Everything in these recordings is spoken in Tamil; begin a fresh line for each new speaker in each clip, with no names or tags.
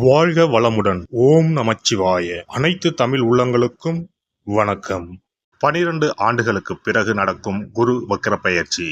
வாழ்க வளமுடன். ஓம் நமச்சிவாய. அனைத்து தமிழ் உள்ளங்களுக்கும் வணக்கம். 12 ஆண்டுகளுக்கு பிறகு நடக்கும் குரு வக்ர பெயர்ச்சி.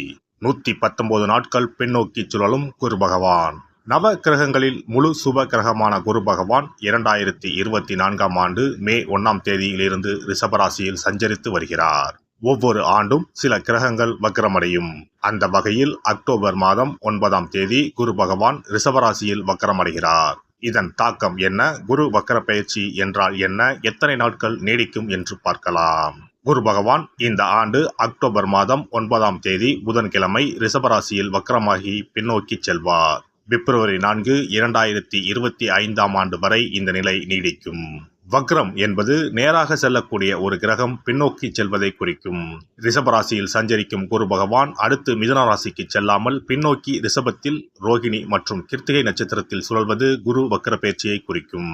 119 நாட்கள் பின்னோக்கி சுழலும் குரு பகவான். நவ கிரகங்களில் முழு சுப கிரகமான குரு பகவான் 2024ஆம் ஆண்டு மே 1ஆம் தேதியிலிருந்து ரிஷபராசியில் சஞ்சரித்து வருகிறார். ஒவ்வொரு ஆண்டும் சில கிரகங்கள் வக்ரமடையும். அந்த வகையில் அக்டோபர் மாதம் 9ஆம் தேதி குரு பகவான் ரிஷபராசியில் வக்ரமடைகிறார். இதன் தாக்கம் என்ன? குரு வக்ர பயிற்சி என்றால் என்ன? எத்தனை நாட்கள் நீடிக்கும் என்று பார்க்கலாம். குரு பகவான் இந்த ஆண்டு அக்டோபர் மாதம் 9ஆம் தேதி புதன்கிழமை ரிஷபராசியில் வக்ரமாகி பின்னோக்கி செல்வார். பிப்ரவரி 4, 2025ஆம் ஆண்டு வரை இந்த நிலை நீடிக்கும். வக்ரம் என்பது நேராக செல்லக்கூடிய ஒரு கிரகம் பின்னோக்கி செல்வதை குறிக்கும். ரிஷபராசியில் சஞ்சரிக்கும் குரு பகவான் அடுத்து மிதுன ராசிக்கு செல்லாமல் பின்னோக்கி ரிஷபத்தில் ரோகிணி மற்றும் கிருத்திகை நட்சத்திரத்தில் சுழல்வது குரு வக்ர பயிற்சியை குறிக்கும்.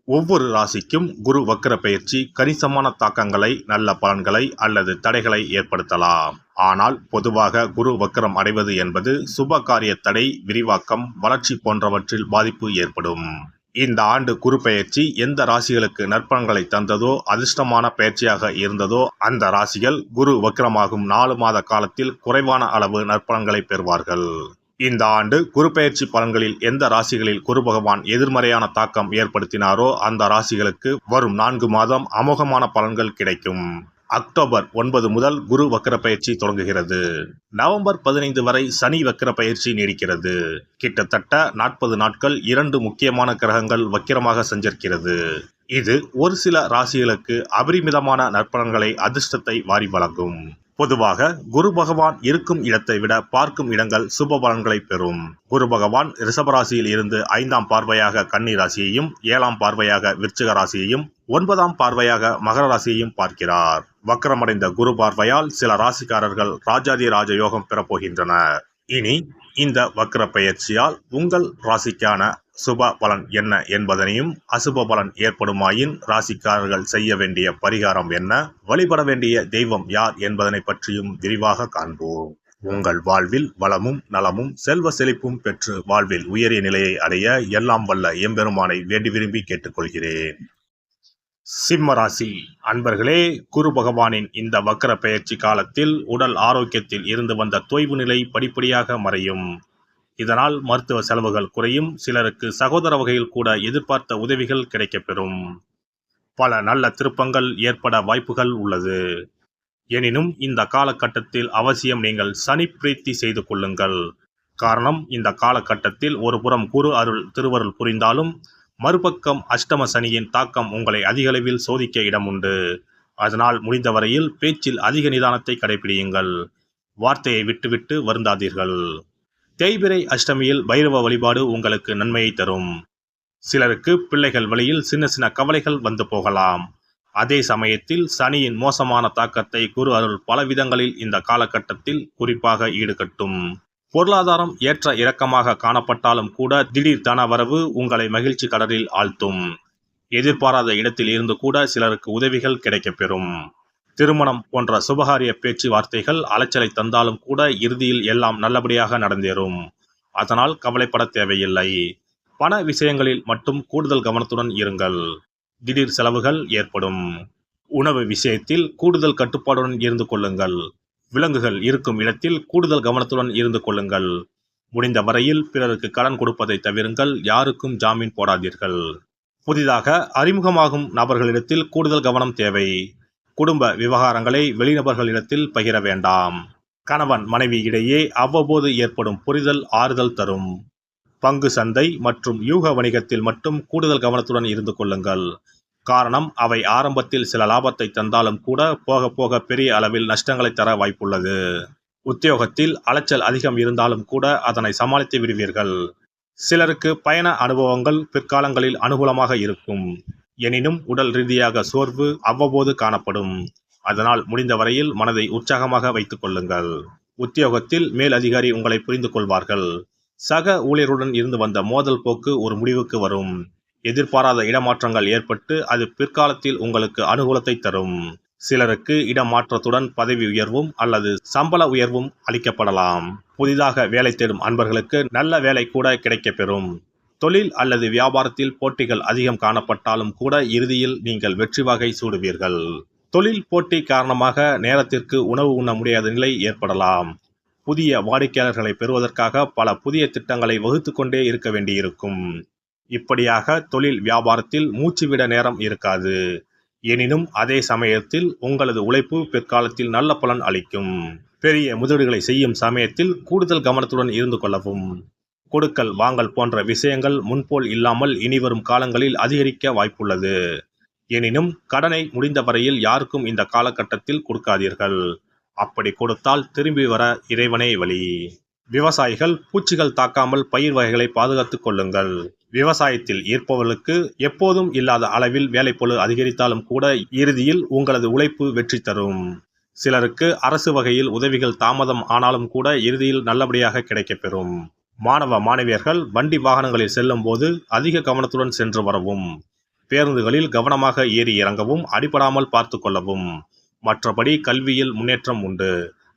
ஒவ்வொரு ராசிக்கும் குரு வக்ர பயிற்சி கணிசமான தாக்கங்களை, நல்ல பலன்களை அல்லது தடைகளை ஏற்படுத்தலாம். ஆனால் பொதுவாக குரு வக்ரம் அடைவது என்பது சுப காரிய தடை, விரிவாக்கம், வளர்ச்சி போன்றவற்றில் பாதிப்பு ஏற்படும். இந்த ஆண்டு குரு பெயர்ச்சி எந்த ராசிகளுக்கு நற்பலன்களை தந்ததோ, அதிர்ஷ்டமான பயிற்சியாக இருந்ததோ அந்த ராசிகள் குரு வக்ரமாகும் 4 மாத காலத்தில் குறைவான அளவு நற்பலன்களை பெறுவார்கள். இந்த ஆண்டு குரு பெயர்ச்சி பலன்களில் எந்த ராசிகளில் குரு பகவான் எதிர்மறையான தாக்கம் ஏற்படுத்தினாரோ அந்த ராசிகளுக்கு வரும் 4 மாதம் அமோகமான பலன்கள் கிடைக்கும். அக்டோபர் 9 முதல் குரு வக்ர பயிற்சி தொடங்குகிறது. நவம்பர் 15 வரை சனி வக்ர பயிற்சி நீடிக்கிறது. கிட்டத்தட்ட 40 நாட்கள் 2 முக்கியமான கிரகங்கள் வக்கிரமாக சஞ்சரிக்கிறது. இது ஒரு சில ராசிகளுக்கு அபரிமிதமான நற்பலன்களை, அதிர்ஷ்டத்தை வாரி வழங்கும். பொதுவாக குரு பகவான் இருக்கும் இடத்தை விட பார்க்கும் இடங்கள் சுப பலன்களை பெறும். குரு பகவான் ரிஷபராசியில் இருந்து 5ஆம் பார்வையாக கன்னி ராசியையும், 7ஆம் பார்வையாக விருச்சிக ராசியையும், 9ஆம் பார்வையாக மகர ராசியையும் பார்க்கிறார். வக்ரமடைந்த குரு பார்வையால் சில ராசிக்காரர்கள் ராஜாதி ராஜ யோகம் பெறப்போகின்றனர். இனி இந்த வக்ர பெயர்ச்சியால் உங்கள் ராசிக்கான சுப பலன் என்ன என்பதனையும், அசுப பலன் ஏற்படுமாயின் ராசிக்காரர்கள் செய்ய வேண்டிய பரிகாரம் என்ன, வழிபட வேண்டிய தெய்வம் யார் என்பதனை பற்றியும் விரிவாக காண்போம். உங்கள் வாழ்வில் வளமும் நலமும் செல்வ செழிப்பும் பெற்று வாழ்வில் உயரிய நிலையை அடைய எல்லாம் வல்ல எம்பெருமானை வேண்டி விரும்பி கேட்டுக்கொள்கிறேன். சிம்ம ராசி அன்பர்களே, குரு பகவானின் இந்த வக்ர பெயர்ச்சி காலத்தில் உடல் ஆரோக்கியத்தில் இருந்து வந்த தொய்வு நிலை படிப்படியாக மறையும். இதனால் மருத்துவ செலவுகள் குறையும். சிலருக்கு சகோதர வகையில் கூட எதிர்பார்த்த உதவிகள் கிடைக்கப்பெறும். பல நல்ல திருப்பங்கள் ஏற்பட வாய்ப்புகள் உள்ளது. எனினும் இந்த காலகட்டத்தில் அவசியம் நீங்கள் சனி பிரீத்தி செய்து கொள்ளுங்கள். காரணம், இந்த காலகட்டத்தில் ஒரு புறம் குரு அருள் திருவருள் புரிந்தாலும் மறுபக்கம் அஷ்டம சனியின் தாக்கம் உங்களை அதிகளவில் சோதிக்க இடம் உண்டு. அதனால் முடிந்தவரையில் பேச்சில் அதிக நிதானத்தை கடைபிடியுங்கள். வார்த்தையை விட்டுவிட்டு வருந்தாதீர்கள். தேய்பிறை அஷ்டமியில் பைரவ வழிபாடு உங்களுக்கு நன்மையை தரும். சிலருக்கு பிள்ளைகள் வழியில் சின்ன சின்ன கவலைகள் வந்து போகலாம். அதே சமயத்தில் சனியின் மோசமான தாக்கத்தை குரு அருள் பல விதங்களில் இந்த காலகட்டத்தில் குறிப்பாக ஈடுகட்டும். பொருளாதாரம் ஏற்ற இறக்கமாக காணப்பட்டாலும் கூட திடீர் தன வரவு உங்களை மகிழ்ச்சி கடலில் ஆழ்த்தும். எதிர்பாராத இடத்தில் இருந்து கூட சிலருக்கு உதவிகள் கிடைக்கப்பெறும். திருமணம் போன்ற சுபகாரிய பேச்சு வார்த்தைகள் அலைச்சலை தந்தாலும் கூட இறுதியில் எல்லாம் நல்லபடியாக நடந்தேறும். அதனால் கவலைப்பட தேவையில்லை. பண விஷயங்களில் மட்டும் கூடுதல் கவனத்துடன் இருங்கள். திடீர் செலவுகள் ஏற்படும். உணவு விஷயத்தில் கூடுதல் கட்டுப்பாடுடன் இருந்து கொள்ளுங்கள். விலங்குகள் இருக்கும் இடத்தில் கூடுதல் கவனத்துடன் இருந்து கொள்ளுங்கள். முடிந்த வரையில் பிறருக்கு கடன் கொடுப்பதை தவிருங்கள். யாருக்கும் ஜாமீன் போடாதீர்கள். புதிதாக அறிமுகமாகும் நபர்களிடத்தில் கூடுதல் கவனம் தேவை. குடும்ப விவகாரங்களை வெளிநபர்களிடத்தில் பகிர வேண்டாம். கணவன் மனைவி இடையே அவ்வப்போது ஏற்படும் புரிதல் ஆறுதல் தரும். பங்கு சந்தை மற்றும் யூக வணிகத்தில் மட்டும் கூடுதல் கவனத்துடன் இருந்து கொள்ளுங்கள். காரணம், அவை ஆரம்பத்தில் சில லாபத்தை தந்தாலும் கூட போக போக பெரிய அளவில் நஷ்டங்களை தர வாய்ப்புள்ளது. உத்தியோகத்தில் அலைச்சல் அதிகம் இருந்தாலும் கூட அதனை சமாளித்து விடுவீர்கள். சிலருக்கு பயண அனுபவங்கள் பிற்காலங்களில் அனுகூலமாக இருக்கும். எனினும் உடல் ரீதியாக சோர்வு அவ்வப்போது காணப்படும். அதனால் முடிந்த வரையில் மனதை உற்சாகமாக வைத்துக் கொள்ளுங்கள். உத்தியோகத்தில் மேல் அதிகாரி உங்களை புரிந்து கொள்வார்கள். சக ஊழியருடன் இருந்து வந்த மோதல் போக்கு ஒரு முடிவுக்கு வரும். எதிர்பாராத இடமாற்றங்கள் ஏற்பட்டு அது பிற்காலத்தில் உங்களுக்கு அனுகூலத்தை தரும். சிலருக்கு இடமாற்றத்துடன் பதவி உயர்வும் அல்லது சம்பள உயர்வும் அளிக்கப்படலாம். புதிதாக வேலை தேடும் அன்பர்களுக்கு நல்ல வேலை கூட கிடைக்கப்பெறும். தொழில் அல்லது வியாபாரத்தில் போட்டிகள் அதிகம் காணப்பட்டாலும் கூட இறுதியில் நீங்கள் வெற்றி வாகை சூடுவீர்கள். தொழில் போட்டி காரணமாக நேரத்திற்கு உணவு உண்ண முடியாத நிலை ஏற்படலாம். புதிய வாடிக்கையாளர்களை பெறுவதற்காக பல புதிய திட்டங்களை வகுத்து கொண்டே இருக்க வேண்டியிருக்கும். இப்படியாக தொழில் வியாபாரத்தில் மூச்சுவிட நேரம் இருக்காது. எனினும் அதே சமயத்தில் உங்களது உழைப்பு பிற்காலத்தில் நல்ல பலன் அளிக்கும். பெரிய முதலீடுகளை செய்யும் சமயத்தில் கூடுதல் கவனத்துடன் இருந்து கொள்ளவும். கொடுக்கல் வாங்கல் போன்ற விஷயங்கள் முன்போல் இல்லாமல் இனிவரும் காலங்களில் அதிகரிக்க வாய்ப்புள்ளது. எனினும் கடனை முடிந்தவரையில் யாருக்கும் இந்த காலகட்டத்தில் கொடுக்காதீர்கள். அப்படி கொடுத்தால் திரும்பி வர இறைவனே வழி. விவசாயிகள் பூச்சிகள் தாக்காமல் பயிர் வகைகளை பாதுகாத்துக் கொள்ளுங்கள். விவசாயத்தில் இருப்பவர்களுக்கு எப்போதும் இல்லாத அளவில் வேலைப்பளு அதிகரித்தாலும் கூட இறுதியில் உங்களது உழைப்பு வெற்றி தரும். சிலருக்கு அரசு வகையில் உதவிகள் தாமதம் ஆனாலும் கூட இறுதியில் நல்லபடியாக கிடைக்கப்பெறும். மாணவ மாணவியர்கள் வண்டி வாகனங்களில் செல்லும் போது அதிக கவனத்துடன் சென்று வரவும். பேருந்துகளில் கவனமாக ஏறி இறங்கவும், அடிபடாமல் பார்த்து கொள்ளவும். மற்றபடி கல்வியில் முன்னேற்றம் உண்டு.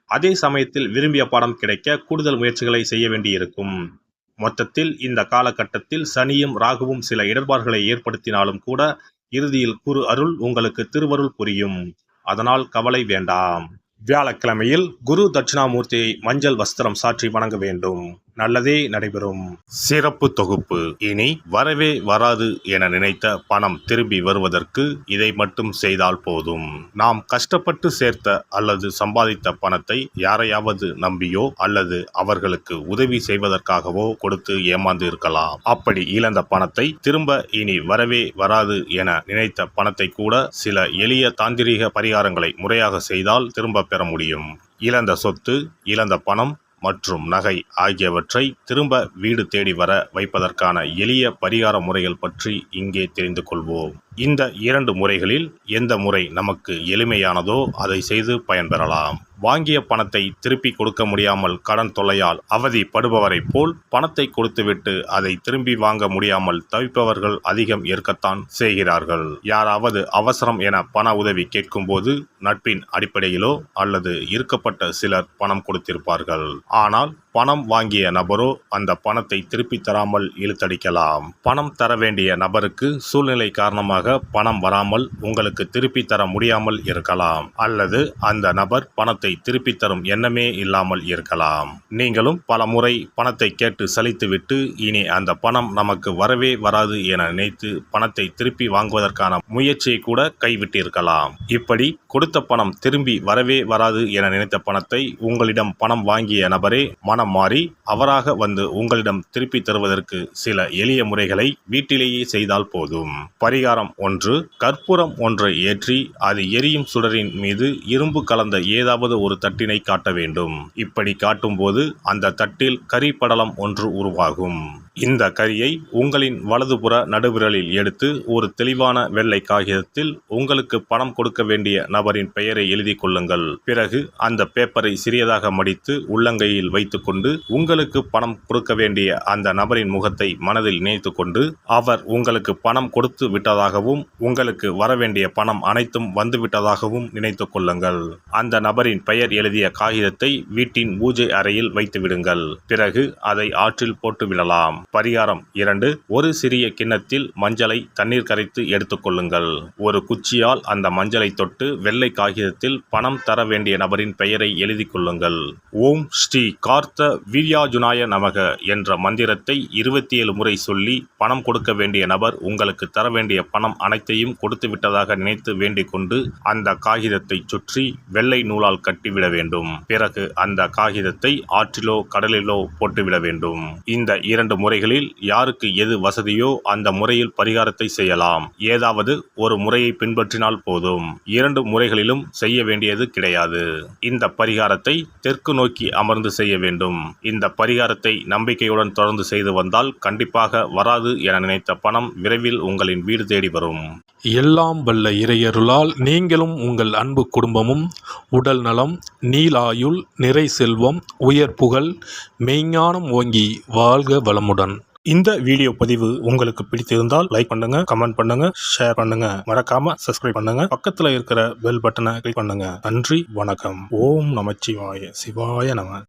அதே சமயத்தில் விரும்பிய பாடம் கிடைக்க கூடுதல் முயற்சிகளை செய்ய வேண்டியிருக்கும். மொத்தத்தில் இந்த காலகட்டத்தில் சனியும் ராகுவும் சில இடர்பாடுகளை ஏற்படுத்தினாலும் கூட இறுதியில் குரு அருள் உங்களுக்கு திருவருள் புரியும். அதனால் கவலை வேண்டாம். வியாழக்கிழமையில் குரு தட்சிணாமூர்த்தியை மஞ்சள் வஸ்திரம் சாற்றி வணங்க வேண்டும். நல்லதே நடைபெறும். சிறப்பு தொகுப்பு. இனி வரவே வராது என நினைத்த பணம் திரும்பி வருவதற்கு இதை மட்டும் செய்தால் போதும். நாம் கஷ்டப்பட்டு சேர்த்த அல்லது சம்பாதித்த பணத்தை யாரையாவது நம்பியோ அல்லது அவர்களுக்கு உதவி செய்வதற்காகவோ கொடுத்து ஏமாந்து இருக்கலாம். அப்படி இழந்த பணத்தை திரும்ப இனி வரவே வராது என நினைத்த பணத்தை கூட சில எளிய தாந்திரீக பரிகாரங்களை முறையாக செய்தால் திரும்ப பெற முடியும். இழந்த சொத்து, இழந்த பணம் மற்றும் நகை ஆகியவற்றை திரும்ப வீடு தேடி வர வைப்பதற்கான எளிய பரிகார முறைகள் பற்றி இங்கே தெரிந்து கொள்வோம். இந்த 2 முறைகளில் எந்த முறை நமக்கு எளிமையானதோ அதை செய்து பயன்பெறலாம். வாங்கிய பணத்தை திருப்பி கொடுக்க முடியாமல் கடன் தொல்லையால் அவதிப்படுபவரை போல் பணத்தை கொடுத்துவிட்டு அதை திரும்பி வாங்க முடியாமல் தவிப்பவர்கள் அதிகம் இருக்கத்தான் செய்கிறார்கள். யாராவது அவசரம் என பண உதவி கேட்கும்போது நட்பின் அடிப்படையிலோ அல்லது இருக்கப்பட்ட சிலர் பணம் கொடுத்திருப்பார்கள். ஆனால் பணம் வாங்கிய நபரோ அந்த பணத்தை திருப்பி தராமல் இழுத்தடிக்கலாம். பணம் தர வேண்டிய நபருக்கு சூழ்நிலை காரணமாக பணம் வராமல் உங்களுக்கு திருப்பி தர முடியாமல் இருக்கலாம். அல்லது அந்த நபர் பணத்தை திருப்பி தரும் எண்ணமே இல்லாமல் இருக்கலாம். நீங்களும் பல முறை பணத்தை கேட்டு சலித்துவிட்டு இனி அந்த பணம் நமக்கு வரவே வராது என நினைத்து பணத்தை திருப்பி வாங்குவதற்கான முயற்சியை கூட கைவிட்டிருக்கலாம். இப்படி கொடுத்த பணம் திரும்பி வரவே வராது என நினைத்த பணத்தை உங்களிடம் பணம் வாங்கிய நபரே மனம் மாறி அவராக வந்து உங்களிடம் திருப்பி தருவதற்கு சில எளிய முறைகளை வீட்டிலேயே செய்தால் போதும். பரிகாரம் 1. கற்பூரம் ஒன்றை ஏற்றி அது எரியும் சுடரின் மீது இரும்பு கலந்த ஏதாவது ஒரு தட்டினை காட்ட வேண்டும். இப்படி காட்டும் போது அந்த தட்டில் கரி படலம் ஒன்று உருவாகும். இந்த கரியை உங்களின் வலதுபுற நடுவிரலில் எடுத்து ஒரு தெளிவான வெள்ளை காகிதத்தில் உங்களுக்கு பணம் கொடுக்க வேண்டிய நபரின் பெயரை எழுதி கொள்ளுங்கள். பிறகு அந்த பேப்பரை சிறியதாக மடித்து உள்ளங்கையில் வைத்துக்கொண்டு உங்களுக்கு பணம் கொடுக்க வேண்டிய அந்த நபரின் முகத்தை மனதில் நினைத்து கொண்டு அவர் உங்களுக்கு பணம் கொடுத்து விட்டதாகவும் உங்களுக்கு வரவேண்டிய பணம் அனைத்தும் வந்துவிட்டதாகவும் நினைத்து கொள்ளுங்கள். அந்த நபரின் பெயர் எழுதிய காகிதத்தை வீட்டின் பூஜை அறையில் வைத்து விடுங்கள். பிறகு அதை ஆற்றில் போட்டு விடலாம். பரிகாரம் 2. ஒரு சிறிய கிண்ணத்தில் மஞ்சளை தண்ணீர் கரைத்து எடுத்துக்கொள்ளுங்கள். ஒரு குச்சியால் அந்த மஞ்சளை தொட்டு வெள்ளை காகிதத்தில் பணம் தர வேண்டிய நபரின் பெயரை எழுதி கொள்ளுங்கள். ஓம் ஸ்ரீ கார்த்த வீர்யாஜுனாய நமக என்ற மந்திரத்தை 27 முறை சொல்லி பணம் கொடுக்க வேண்டிய நபர் உங்களுக்கு தர வேண்டிய பணம் அனைத்தையும் கொடுத்து விட்டதாக நினைத்து வேண்டிக் கொண்டு அந்த காகிதத்தை சுற்றி வெள்ளை நூலால் கட்டிவிட வேண்டும். பிறகு அந்த காகிதத்தை ஆற்றிலோ கடலிலோ போட்டுவிட வேண்டும். இந்த 2 முறைகளில் யாருக்கு எது வசதியோ அந்த முறையில் பரிகாரத்தை செய்யலாம். ஏதாவது ஒரு முறையை பின்பற்றினால் போதும். 2 முறைகளிலும் செய்ய வேண்டியது கிடையாது. இந்த பரிகாரத்தை தெற்கு நோக்கி அமர்ந்து செய்ய வேண்டும். இந்த பரிகாரத்தை நம்பிக்கையுடன் தொடர்ந்து செய்து வந்தால் கண்டிப்பாக வராது என நினைத்த பணம் விரைவில் உங்களின் வீடு தேடி வரும்.
எல்லாம் வல்ல இறையருளால் நீங்களும் உங்கள் அன்பு குடும்பமும் உடல் நலம், நீலாயுள், நிறை செல்வம், உயர் புகழ், மெய்ஞானம் ஓங்கி வாழ்க வளமுடன்.
இந்த வீடியோ பதிவு உங்களுக்கு பிடித்திருந்தால் லைக் பண்ணுங்க, கமெண்ட் பண்ணுங்க, ஷேர் பண்ணுங்க. மறக்காம சப்ஸ்கிரைப் பண்ணுங்க. பக்கத்துல இருக்கிற பெல் பட்டனை கிளிக் பண்ணுங்க. நன்றி, வணக்கம். ஓம் நமச்சிவாய. சிவாய நம.